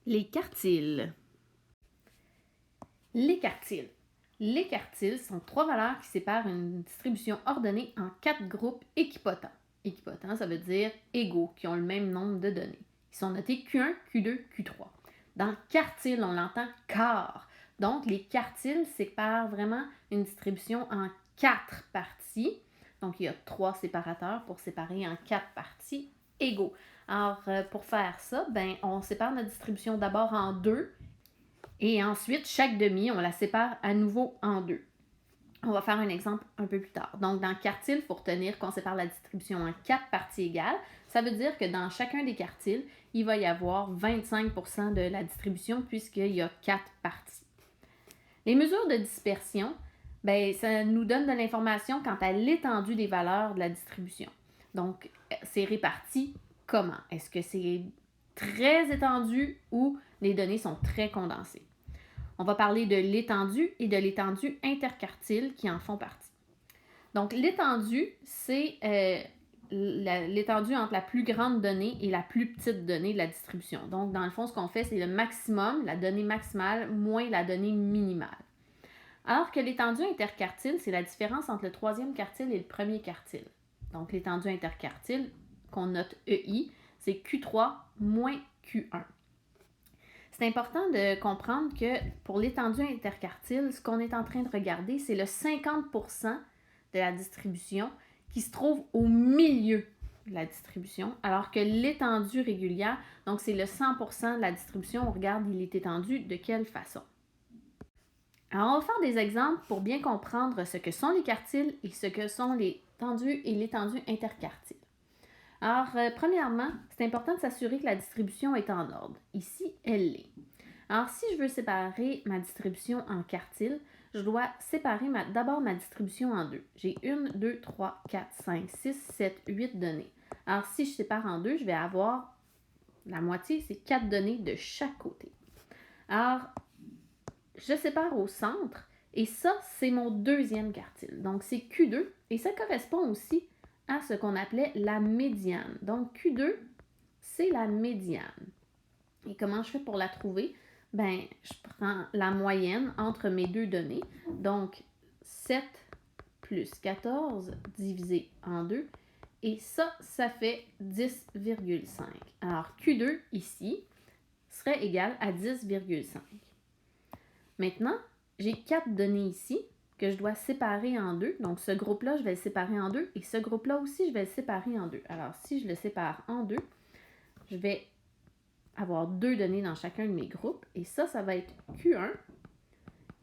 Les quartiles. Les quartiles. Les quartiles sont trois valeurs qui séparent une distribution ordonnée en quatre groupes équipotents. Équipotents, ça veut dire égaux, qui ont le même nombre de données. Ils sont notés Q1, Q2, Q3. Dans quartile, on l'entend quart. Donc, les quartiles séparent vraiment une distribution en quatre parties. Donc, il y a trois séparateurs pour séparer en quatre parties égaux. Alors, pour faire ça, on sépare notre distribution d'abord en deux. Et ensuite, chaque demi, on la sépare à nouveau en deux. On va faire un exemple un peu plus tard. Donc, dans quartile, il faut retenir qu'on sépare la distribution en quatre parties égales. Ça veut dire que dans chacun des quartiles, il va y avoir 25% de la distribution puisqu'il y a quatre parties. Les mesures de dispersion, ça nous donne de l'information quant à l'étendue des valeurs de la distribution. Donc, c'est réparti comment? Est-ce que c'est très étendu ou les données sont très condensées? On va parler de l'étendue et de l'étendue interquartile qui en font partie. Donc, l'étendue, c'est l'étendue entre la plus grande donnée et la plus petite donnée de la distribution. Donc, dans le fond, ce qu'on fait, c'est le maximum, la donnée maximale, moins la donnée minimale. Alors que l'étendue interquartile, c'est la différence entre le troisième quartile et le premier quartile. Donc, l'étendue interquartile, qu'on note EI, c'est Q3 moins Q1. C'est important de comprendre que pour l'étendue interquartile, ce qu'on est en train de regarder, c'est le 50% de la distribution qui se trouve au milieu de la distribution, alors que l'étendue régulière, donc c'est le 100% de la distribution, on regarde il est étendu de quelle façon. Alors, on va faire des exemples pour bien comprendre ce que sont les quartiles et ce que sont l'étendue et l'étendue interquartile. Alors, premièrement, c'est important de s'assurer que la distribution est en ordre. Ici, elle l'est. Alors, si je veux séparer ma distribution en quartiles, je dois séparer d'abord ma distribution en deux. J'ai 1, 2, 3, 4, 5, 6, 7, 8 données. Alors, si je sépare en deux, je vais avoir la moitié, c'est 4 données de chaque côté. Alors, je sépare au centre et ça, c'est mon deuxième quartile. Donc, c'est Q2 et ça correspond aussi à ce qu'on appelait la médiane. Donc, Q2, c'est la médiane. Et comment je fais pour la trouver? Je prends la moyenne entre mes deux données. Donc, 7 plus 14 divisé en 2. Et ça fait 10,5. Alors, Q2 ici serait égal à 10,5. Maintenant, j'ai 4 données ici que je dois séparer en deux. Donc, ce groupe-là, je vais le séparer en deux. Et ce groupe-là aussi, je vais le séparer en deux. Alors, si je le sépare en deux, je vais avoir deux données dans chacun de mes groupes. Et ça va être Q1,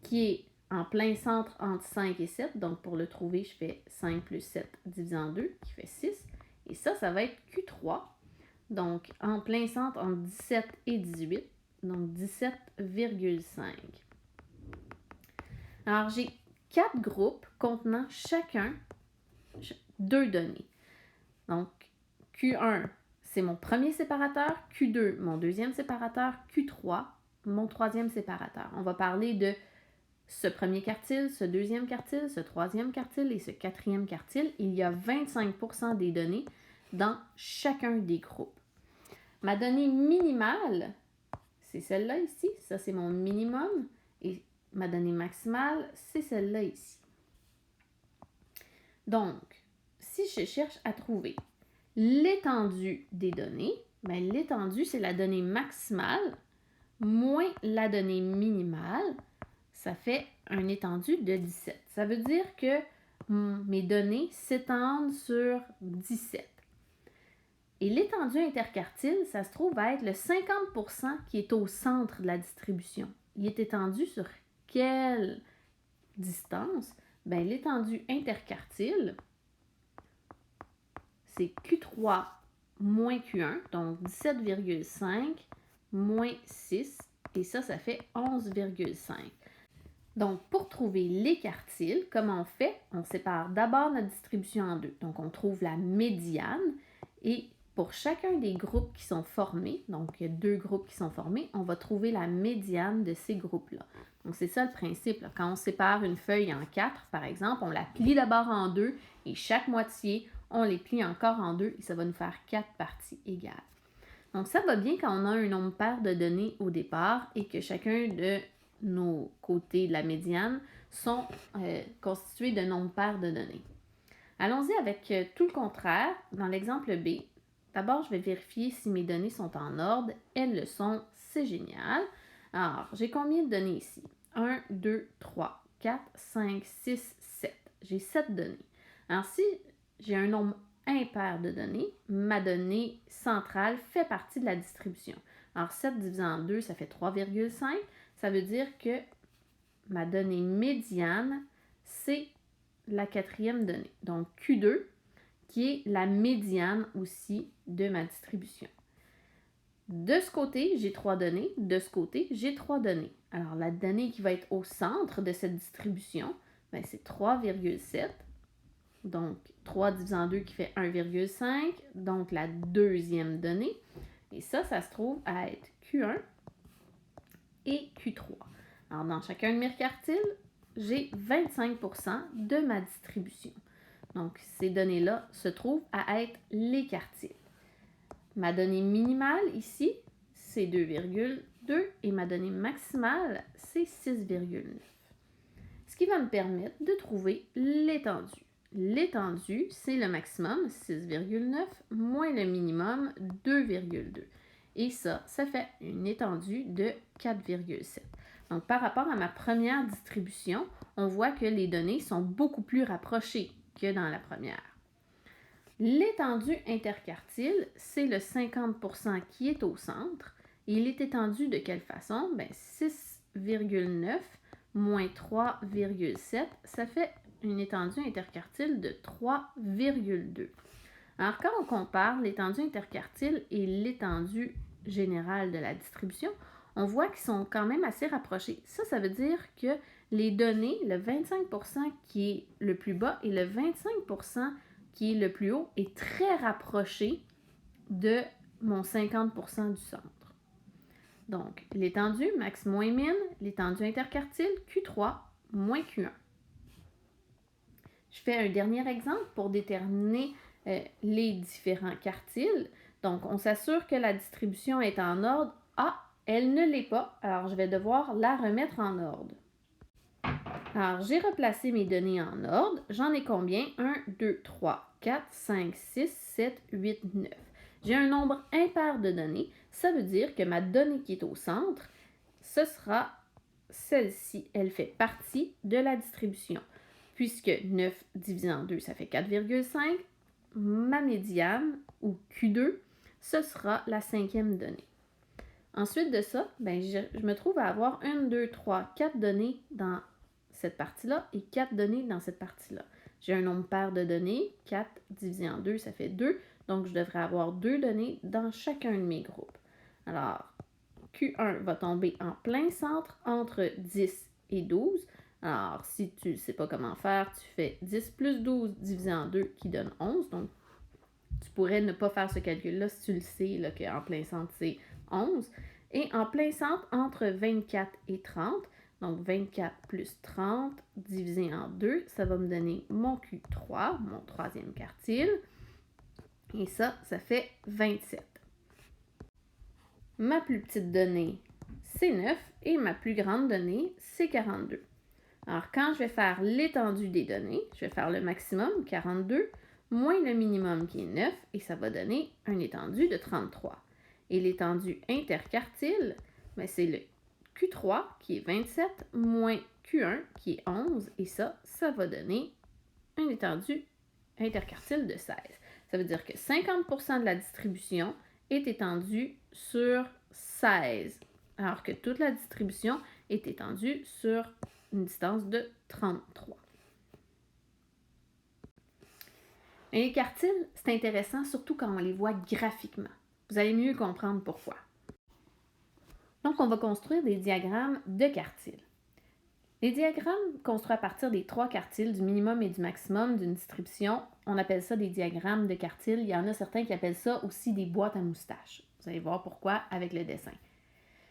qui est en plein centre entre 5 et 7. Donc, pour le trouver, je fais 5 plus 7 divisé en 2, qui fait 6. Et ça va être Q3, donc en plein centre entre 17 et 18, donc 17,5. Alors, j'ai 4 groupes contenant chacun 2 données. Donc, Q1, c'est mon premier séparateur, Q2, mon deuxième séparateur, Q3, mon troisième séparateur. On va parler de ce premier quartile, ce deuxième quartile, ce troisième quartile et ce quatrième quartile. Il y a 25% des données dans chacun des groupes. Ma donnée minimale, c'est celle-là ici. Ça, c'est mon minimum. Et ma donnée maximale, c'est celle-là ici. Donc, si je cherche à trouver l'étendue des données, l'étendue, c'est la donnée maximale moins la donnée minimale. Ça fait un étendu de 17. Ça veut dire que mes données s'étendent sur 17. Et l'étendue interquartile, ça se trouve à être le 50% qui est au centre de la distribution. Il est étendu sur quelle distance? L'étendue interquartile, c'est Q3 moins Q1, donc 17,5 moins 6, et ça fait 11,5. Donc, pour trouver les quartiles, comment on fait? On sépare d'abord notre distribution en deux. Donc, on trouve la médiane et pour chacun des groupes qui sont formés, donc il y a 2 groupes qui sont formés, on va trouver la médiane de ces groupes-là. Donc, c'est ça le principe. Là. Quand on sépare une feuille en 4, par exemple, on la plie d'abord en 2 et chaque moitié, on les plie encore en 2 et ça va nous faire 4 parties égales. Donc, ça va bien quand on a un nombre pair de données au départ et que chacun de nos côtés de la médiane sont constitués de nombres pairs de données. Allons-y avec tout le contraire. Dans l'exemple B, d'abord, je vais vérifier si mes données sont en ordre. Elles le sont, c'est génial. Alors, j'ai combien de données ici? 1, 2, 3, 4, 5, 6, 7. J'ai 7 données. Alors, si j'ai un nombre impair de données, ma donnée centrale fait partie de la distribution. Alors, 7 divisé en 2, ça fait 3,5. Ça veut dire que ma donnée médiane, c'est la quatrième donnée. Donc, Q2, qui est la médiane aussi de ma distribution. De ce côté, j'ai 3 données. De ce côté, j'ai 3 données. Alors, la donnée qui va être au centre de cette distribution, ben, c'est 3,7. Donc, 3 divisé en 2 qui fait 1,5. Donc, la deuxième donnée. Et ça se trouve à être Q1 et Q3. Alors, dans chacun de mes quartiles, j'ai 25% de ma distribution. Donc, ces données-là se trouvent à être les quartiles. Ma donnée minimale ici, c'est 2,2 et ma donnée maximale, c'est 6,9. Ce qui va me permettre de trouver l'étendue. L'étendue, c'est le maximum, 6,9, moins le minimum, 2,2. Et ça fait une étendue de 4,7. Donc, par rapport à ma première distribution, on voit que les données sont beaucoup plus rapprochées que dans la première. L'étendue interquartile, c'est le 50% qui est au centre. Et il est étendu de quelle façon? 6,9 moins 3,7, ça fait une étendue interquartile de 3,2. Alors, quand on compare l'étendue interquartile et l'étendue générale de la distribution, on voit qu'ils sont quand même assez rapprochés. Ça veut dire que les données, le 25% qui est le plus bas et le 25% qui est le plus haut, est très rapproché de mon 50% du centre. Donc, l'étendue max moins min, l'étendue interquartile Q3 moins Q1. Je fais un dernier exemple pour déterminer les différents quartiles. Donc, on s'assure que la distribution est en ordre. Ah, elle ne l'est pas, alors je vais devoir la remettre en ordre. Alors, j'ai replacé mes données en ordre. J'en ai combien? 1, 2, 3, 4, 5, 6, 7, 8, 9. J'ai un nombre impair de données. Ça veut dire que ma donnée qui est au centre, ce sera celle-ci. Elle fait partie de la distribution. Puisque 9 divisé en 2, ça fait 4,5. Ma médiane, ou Q2, ce sera la cinquième donnée. Ensuite de ça, je me trouve à avoir 1, 2, 3, 4 données dans cette partie-là et 4 données dans cette partie-là. J'ai un nombre pair de données, 4 divisé en 2, ça fait 2. Donc, je devrais avoir 2 données dans chacun de mes groupes. Alors, Q1 va tomber en plein centre entre 10 et 12. Alors, si tu ne sais pas comment faire, tu fais 10 plus 12 divisé en 2 qui donne 11. Donc, tu pourrais ne pas faire ce calcul-là si tu le sais, là, qu'en plein centre, c'est 11. Et en plein centre, entre 24 et 30, donc 24 plus 30 divisé en 2, ça va me donner mon Q3, mon troisième quartile. Et ça fait 27. Ma plus petite donnée, c'est 9 et ma plus grande donnée, c'est 42. Alors, quand je vais faire l'étendue des données, je vais faire le maximum, 42, moins le minimum qui est 9, et ça va donner une étendue de 33. Et l'étendue interquartile, c'est le Q3 qui est 27, moins Q1 qui est 11, et ça va donner une étendue interquartile de 16. Ça veut dire que 50% de la distribution est étendue sur 16, alors que toute la distribution est étendue sur une distance de 33. Et les quartiles, c'est intéressant, surtout quand on les voit graphiquement. Vous allez mieux comprendre pourquoi. Donc, on va construire des diagrammes de quartiles. Les diagrammes construits à partir des 3 quartiles, du minimum et du maximum d'une distribution, on appelle ça des diagrammes de quartiles. Il y en a certains qui appellent ça aussi des boîtes à moustaches. Vous allez voir pourquoi avec le dessin.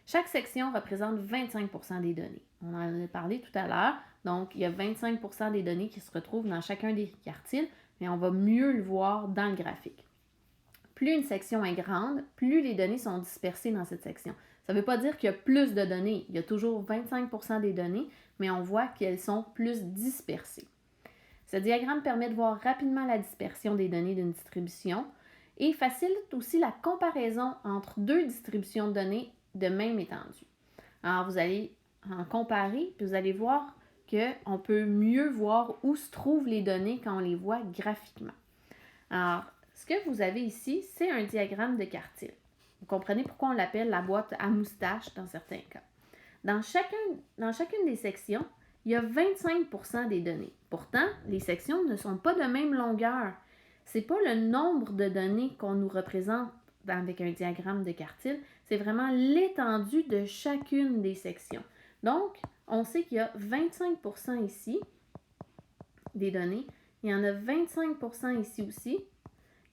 Chaque section représente 25% des données. On en a parlé tout à l'heure. Donc, il y a 25% des données qui se retrouvent dans chacun des quartiles, mais on va mieux le voir dans le graphique. Plus une section est grande, plus les données sont dispersées dans cette section. Ça ne veut pas dire qu'il y a plus de données. Il y a toujours 25% des données, mais on voit qu'elles sont plus dispersées. Ce diagramme permet de voir rapidement la dispersion des données d'une distribution et facilite aussi la comparaison entre deux distributions de données de même étendue. Alors, vous allez en comparer, puis vous allez voir qu'on peut mieux voir où se trouvent les données quand on les voit graphiquement. Alors, ce que vous avez ici, c'est un diagramme de quartile. Vous comprenez pourquoi on l'appelle la boîte à moustache dans certains cas. Dans chacune des sections, il y a 25% des données. Pourtant, les sections ne sont pas de même longueur. Ce n'est pas le nombre de données qu'on nous représente avec un diagramme de quartile, c'est vraiment l'étendue de chacune des sections. Donc, on sait qu'il y a 25% ici des données, il y en a 25% ici aussi,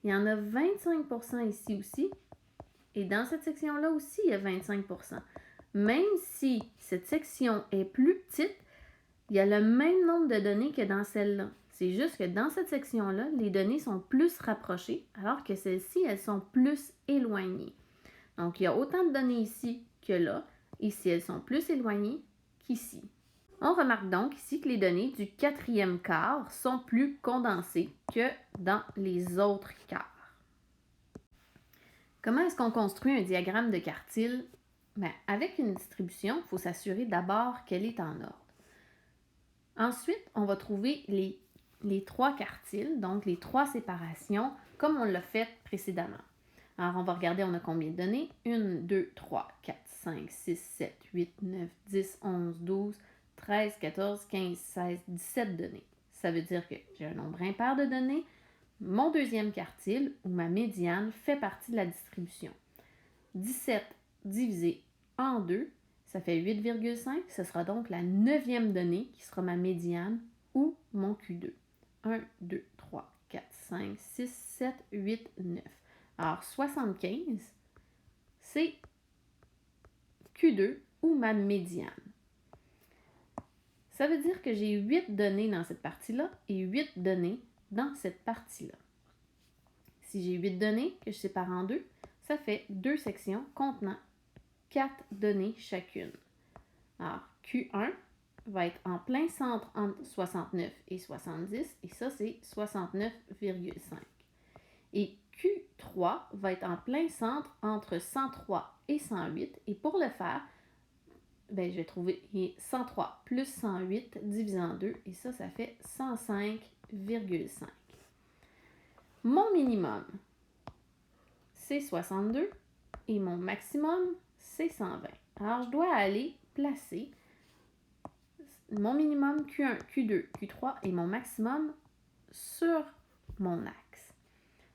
il y en a 25% ici aussi, et dans cette section-là aussi, il y a 25%. Même si cette section est plus petite, il y a le même nombre de données que dans celle-là. C'est juste que dans cette section-là, les données sont plus rapprochées, alors que celles-ci, elles sont plus éloignées. Donc, il y a autant de données ici que là. Ici, elles sont plus éloignées qu'ici. On remarque donc ici que les données du quatrième quart sont plus condensées que dans les autres quarts. Comment est-ce qu'on construit un diagramme de quartile? Avec une distribution, il faut s'assurer d'abord qu'elle est en ordre. Ensuite, on va trouver les trois quartiles, donc les trois séparations, comme on l'a fait précédemment. Alors, on va regarder, on a combien de données? 1, 2, 3, 4, 5, 6, 7, 8, 9, 10, 11, 12, 13, 14, 15, 16, 17 données. Ça veut dire que j'ai un nombre impair de données. Mon deuxième quartile, ou ma médiane, fait partie de la distribution. 17 divisé en 2, ça fait 8,5. Ce sera donc la 9e donnée qui sera ma médiane ou mon Q2. 1, 2, 3, 4, 5, 6, 7, 8, 9. Alors, 75, c'est Q2 ou ma médiane. Ça veut dire que j'ai 8 données dans cette partie-là et 8 données dans cette partie-là. Si j'ai 8 données que je sépare en deux, ça fait 2 sections contenant 4 données chacune. Alors, Q1 va être en plein centre entre 69 et 70, et ça, c'est 69,5. Et Q3 va être en plein centre entre 103 et 108, et pour le faire, je vais trouver 103 plus 108 divisé en 2, et ça fait 105,5. Mon minimum, c'est 62, et mon maximum, c'est 120. Alors, je dois aller placer mon minimum Q1, Q2, Q3 et mon maximum sur mon axe.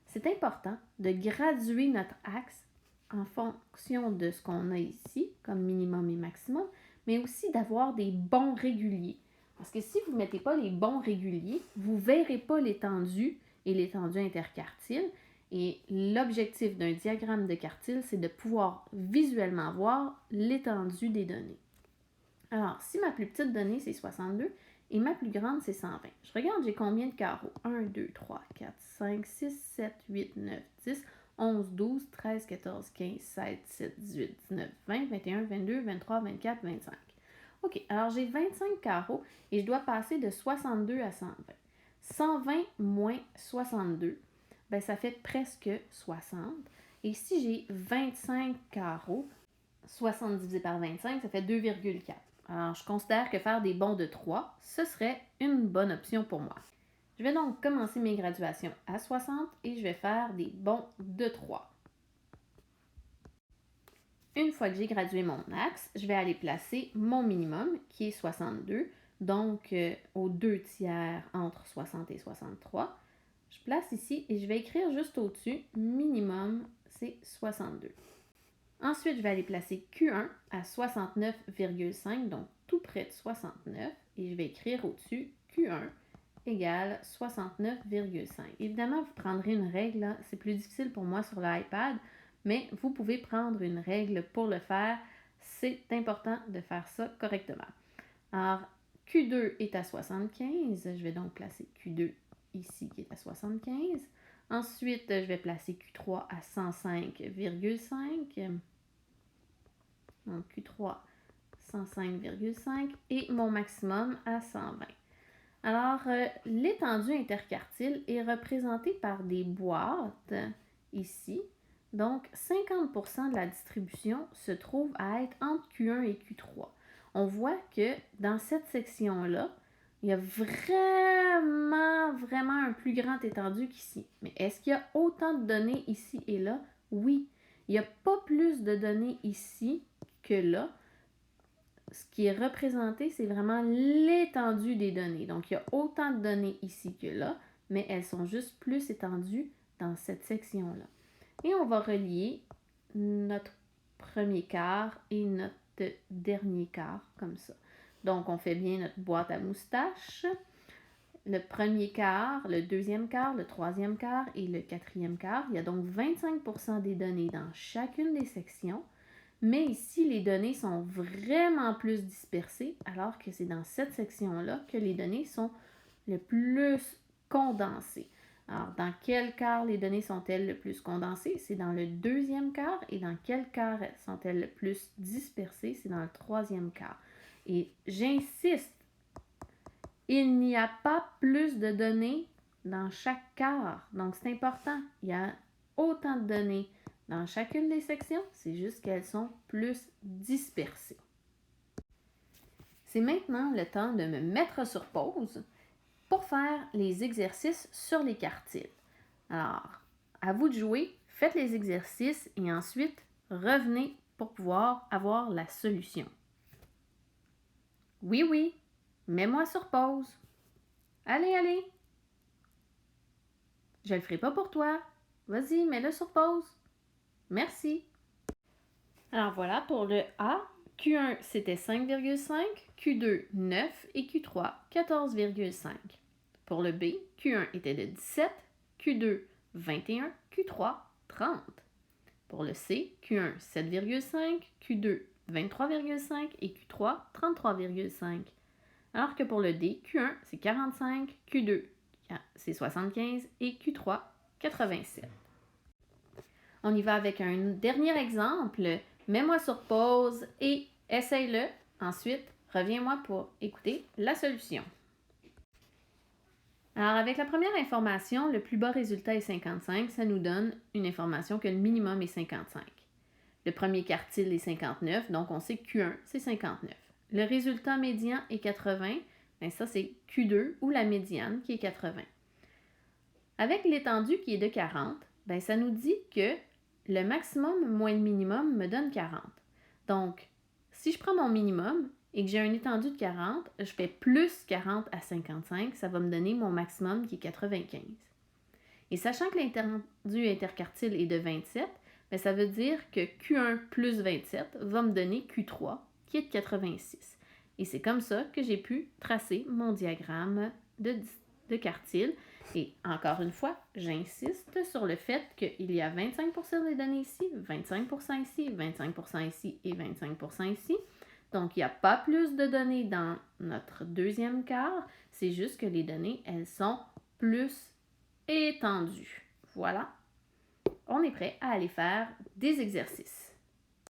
C'est important de graduer notre axe en fonction de ce qu'on a ici, comme minimum et maximum, mais aussi d'avoir des bons réguliers. Parce que si vous ne mettez pas les bons réguliers, vous ne verrez pas l'étendue et l'étendue interquartile. Et l'objectif d'un diagramme de quartile, c'est de pouvoir visuellement voir l'étendue des données. Alors, si ma plus petite donnée, c'est 62 et ma plus grande, c'est 120. Je regarde, j'ai combien de carreaux? 1, 2, 3, 4, 5, 6, 7, 8, 9, 10, 11, 12, 13, 14, 15, 16, 17, 18, 19, 20, 21, 22, 23, 24, 25. OK, alors j'ai 25 carreaux et je dois passer de 62 à 120. 120 moins 62, ça fait presque 60. Et si j'ai 25 carreaux, 60 divisé par 25, ça fait 2,4. Alors, je considère que faire des bonds de 3, ce serait une bonne option pour moi. Je vais donc commencer mes graduations à 60 et je vais faire des bonds de 3. Une fois que j'ai gradué mon axe, je vais aller placer mon minimum qui est 62, donc aux 2 tiers entre 60 et 63. Je place ici et je vais écrire juste au-dessus, minimum, c'est 62. Ensuite, je vais aller placer Q1 à 69,5, donc tout près de 69, et je vais écrire au-dessus Q1 égale 69,5. Évidemment, vous prendrez une règle, là. C'est plus difficile pour moi sur l'iPad, mais vous pouvez prendre une règle pour le faire. C'est important de faire ça correctement. Alors, Q2 est à 75, je vais donc placer Q2 ici qui est à 75. Ensuite, je vais placer Q3 à 105,5. Donc, Q3, 105,5 et mon maximum à 120. Alors, l'étendue interquartile est représentée par des boîtes ici. Donc, 50% de la distribution se trouve à être entre Q1 et Q3. On voit que dans cette section-là, il y a vraiment un plus grand étendu qu'ici. Mais est-ce qu'il y a autant de données ici et là? Oui. Il n'y a pas plus de données ici que là. Ce qui est représenté, c'est vraiment l'étendue des données. Donc, il y a autant de données ici que là, mais elles sont juste plus étendues dans cette section-là. Et on va relier notre premier quart et notre dernier quart, comme ça. Donc, on fait bien notre boîte à moustaches. Le premier quart, le deuxième quart, le troisième quart et le quatrième quart. Il y a donc 25% des données dans chacune des sections. Mais ici, les données sont vraiment plus dispersées, alors que c'est dans cette section-là que les données sont le plus condensées. Alors, dans quel quart les données sont-elles le plus condensées? C'est dans le deuxième quart. Et dans quel quart sont-elles le plus dispersées? C'est dans le troisième quart. Et j'insiste, il n'y a pas plus de données dans chaque quart. Donc, c'est important. Il y a autant de données dans chacune des sections, c'est juste qu'elles sont plus dispersées. C'est maintenant le temps de me mettre sur pause pour faire les exercices sur les quartiles. Alors, à vous de jouer, faites les exercices et ensuite revenez pour pouvoir avoir la solution. Oui, mets-moi sur pause. Allez. Je le ferai pas pour toi. Vas-y, mets-le sur pause. Merci. Alors voilà, pour le A, Q1 c'était 5,5, Q2 9 et Q3 14,5. Pour le B, Q1 était de 17, Q2 21, Q3 30. Pour le C, Q1 7,5, Q2 23,5 et Q3 33,5. Alors que pour le D, Q1 c'est 45, Q2 c'est 75 et Q3 87. On y va avec un dernier exemple. Mets-moi sur pause et essaye-le. Ensuite, reviens-moi pour écouter la solution. Alors, avec la première information, le plus bas résultat est 55. Ça nous donne une information que le minimum est 55. Le premier quartile est 59, donc on sait que Q1, c'est 59. Le résultat médian est 80. Bien, ça, c'est Q2 ou la médiane qui est 80. Avec l'étendue qui est de 40, bien, ça nous dit que le maximum moins le minimum me donne 40. Donc, si je prends mon minimum et que j'ai un étendu de 40, je fais plus 40 à 55, ça va me donner mon maximum qui est 95. Et sachant que l'étendue interquartile est de 27, bien, ça veut dire que Q1 plus 27 va me donner Q3 qui est de 86. Et c'est comme ça que j'ai pu tracer mon diagramme de quartile. Et encore une fois, j'insiste sur le fait qu'il y a 25% des données ici, 25% ici, 25% ici et 25% ici. Donc, il n'y a pas plus de données dans notre deuxième quart. C'est juste que les données, elles sont plus étendues. Voilà. On est prêt à aller faire des exercices.